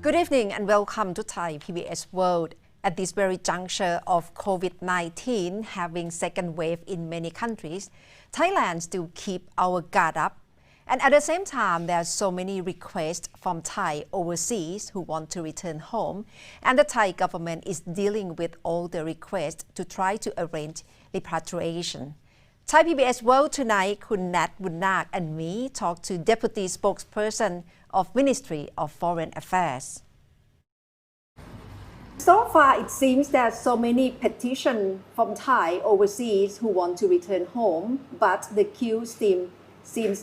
Good evening and welcome to Thai PBS World. At this very juncture of COVID-19 having second wave in many countries, Thailand still keep our guard up. And at the same time, there are so many requests from Thai overseas who want to return home. And the Thai government is dealing with all the requests to try to arrange repatriation. Thai PBS World tonight, Khun Nat Bunnak and me talk to Deputy Spokesperson of Ministry of Foreign Affairs. So far, it seems there are so many petitions from Thai overseas who want to return home, but the queue seems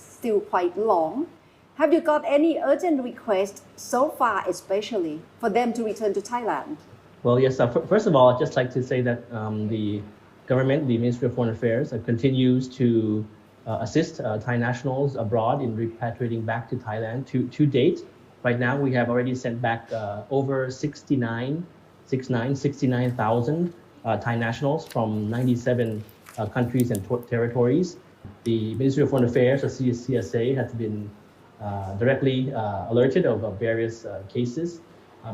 still quite long. Have you got any urgent requests so far, especially for them to return to Thailand? Well, yes. First of all, I'd just like to say that the government, the Ministry of Foreign Affairs, continues to assist Thai nationals abroad in repatriating back to Thailand. To date, right now we have already sent back over 69,000 Thai nationals from 97 countries and territories. The Ministry of Foreign Affairs, or CSA, has been directly alerted of various cases,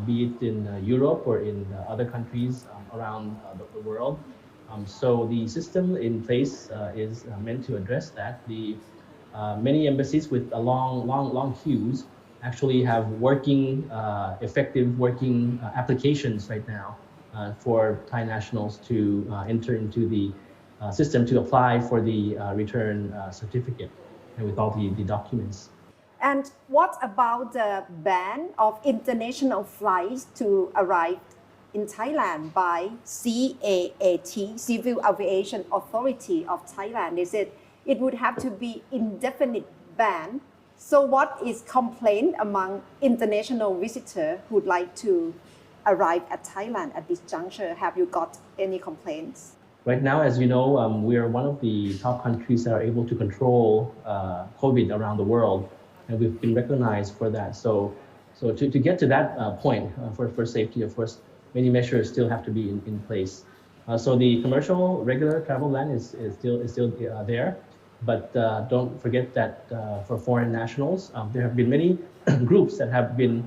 be it in Europe or in other countries around the world. So the system in place is meant to address that. The many embassies with long queues actually have effective working applications right now for Thai nationals to enter into the system to apply for the return certificate and with all the documents. And what about the ban of international flights to arrive in Thailand by CAAT, Civil Aviation Authority of Thailand? They said it would have to be indefinite ban. So what is complaint among international visitors who would like to arrive at Thailand at this juncture? Have you got any complaints? Right now, as you know, we are one of the top countries that are able to control COVID around the world, and we've been recognized for that. So to get to that point for safety, of course, many measures still have to be in place. So the commercial regular travel ban is still there, but don't forget that for foreign nationals, there have been many groups that have been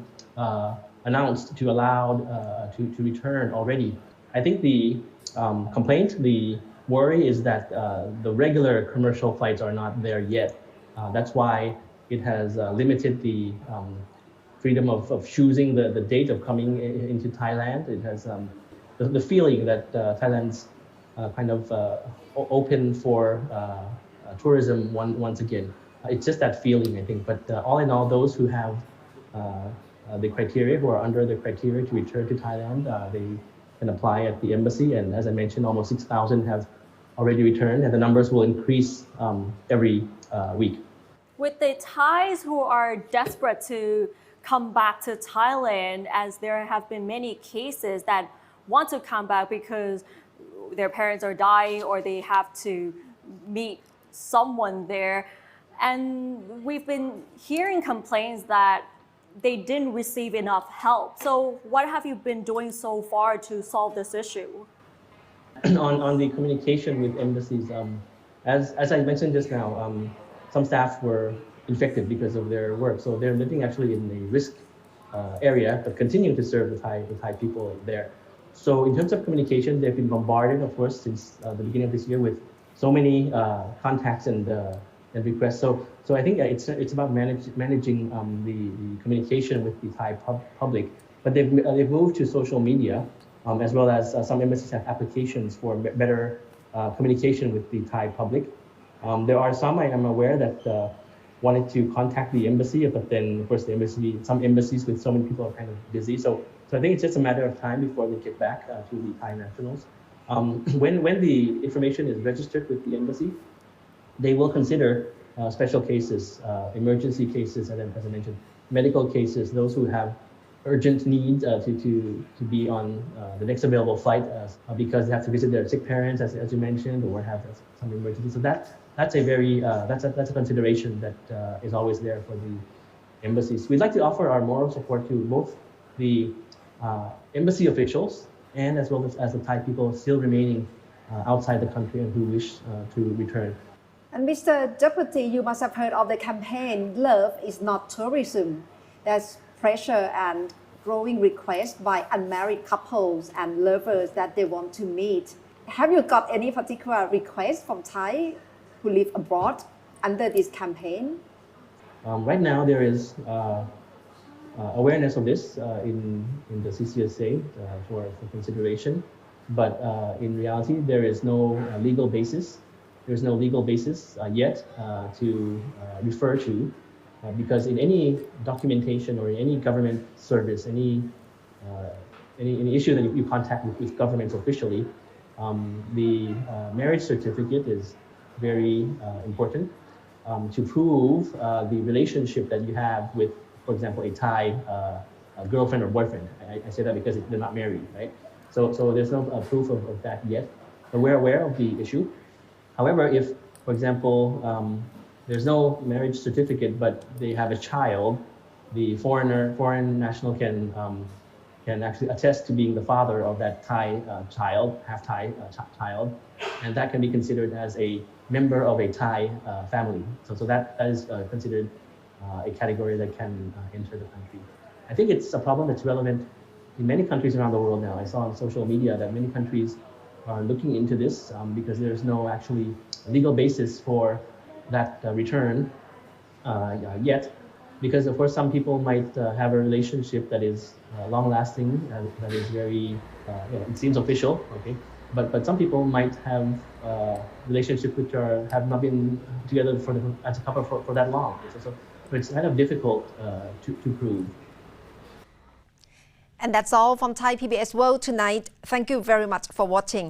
announced to allow to return already. I think the complaint, the worry is that the regular commercial flights are not there yet. That's why it has limited the freedom of choosing the date of coming into Thailand. It has the feeling that Thailand's kind of open for tourism once again. It's just that feeling, I think. But all in all, those who have the criteria, who are under the criteria to return to Thailand, they can apply at the embassy. And as I mentioned, almost 6,000 have already returned, and the numbers will increase every week. With the Thais who are desperate to come back to Thailand, as there have been many cases that want to come back because their parents are dying or they have to meet someone there. And we've been hearing complaints that they didn't receive enough help. So what have you been doing so far to solve this issue? On the communication with embassies, as I mentioned just now, some staff were infected because of their work. So they're living actually in a risk area, but continuing to serve the Thai people there. So in terms of communication, they've been bombarded, of course, since the beginning of this year with so many contacts and requests. So I think it's about managing the communication with the Thai public. But they've moved to social media, as well as some embassies have applications for better communication with the Thai public. There are some, I am aware, that wanted to contact the embassy, but then of course some embassies with so many people are kind of busy. So I think it's just a matter of time before they get back to the Thai nationals. When the information is registered with the embassy, they will consider special cases, emergency cases, and as I mentioned, medical cases, those who have urgent need to be on the next available flight because they have to visit their sick parents, as you mentioned, or have some emergency. So that's a consideration that is always there for the embassies. We'd like to offer our moral support to both the embassy officials and as well as the Thai people still remaining outside the country and who wish to return. And Mr. Deputy, you must have heard of the campaign, Love is not tourism. There's pressure and growing request by unmarried couples and lovers that they want to meet. Have you got any particular request from Thai who live abroad under this campaign? Right now, there is awareness of this in the CCSA for consideration, but in reality, there is no legal basis. There's no legal basis yet to refer to, because in any documentation or in any government service, any issue that you contact with governments officially, the marriage certificate is very important to prove the relationship that you have with, for example, a Thai girlfriend or boyfriend. I say that because they're not married, right? So there's no proof of that yet, but we're aware of the issue. However, if, for example, there's no marriage certificate, but they have a child, the foreign national can actually attest to being the father of that Thai child, half Thai child, and that can be considered as a member of a Thai family. So that is considered a category that can enter the country. I think it's a problem that's relevant in many countries around the world now. I saw on social media that many countries are looking into this because there's no actually legal basis for that return yet. Because of course some people might have a relationship that is long-lasting, that is very, it seems official, okay? But some people might have relationships which have not been together as a couple for that long. So it's kind of difficult to prove. And that's all from Thai PBS World tonight. Thank you very much for watching.